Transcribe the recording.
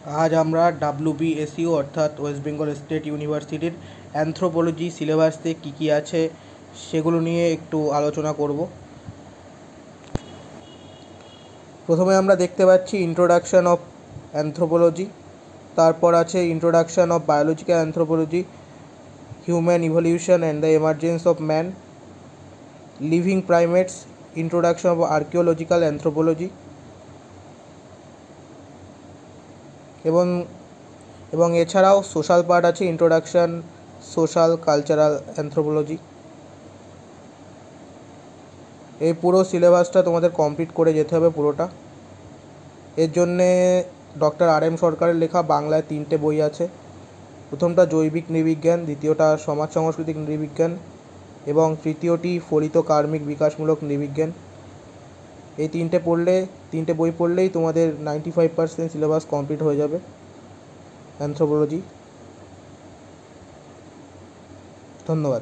আজ আমরা WBSU অর্থাৎ ওয়েস্ট বেঙ্গল স্টেট ইউনিভার্সিটির অ্যানথ্রোপোলজি সিলেবাসে কী আছে সেগুলো নিয়ে একটু আলোচনা করব। প্রথমে আমরা দেখতে পাচ্ছি ইন্ট্রোডাকশান অফ অ্যানথ্রোপোলজি, তারপর আছে introduction of biological anthropology, human evolution and the emergence of man, living primates, introduction of archaeological anthropology এবং এছাড়াও সোশ্যাল পার্ট আছে ইন্ট্রোডাকশান সোশ্যাল কালচারাল অ্যানথ্রোপোলজি। এই পুরো সিলেবাসটা তোমাদের কমপ্লিট করে যেতে হবে পুরোটা। এর জন্যে ডক্টর RM সরকারের লেখা বাংলায় 3টে বই আছে। প্রথমটা জৈবিক নৃবিজ্ঞান, দ্বিতীয়টা সমাজ সাংস্কৃতিক নৃবিজ্ঞান এবং তৃতীয়টি ফলিত কার্মিক বিকাশমূলক নৃবিজ্ঞান। এই 3টে বই পড়লেই তোমাদের 95% সিলেবাস কমপ্লিট হয়ে যাবে অ্যানথ্রোপোলজি। ধন্যবাদ।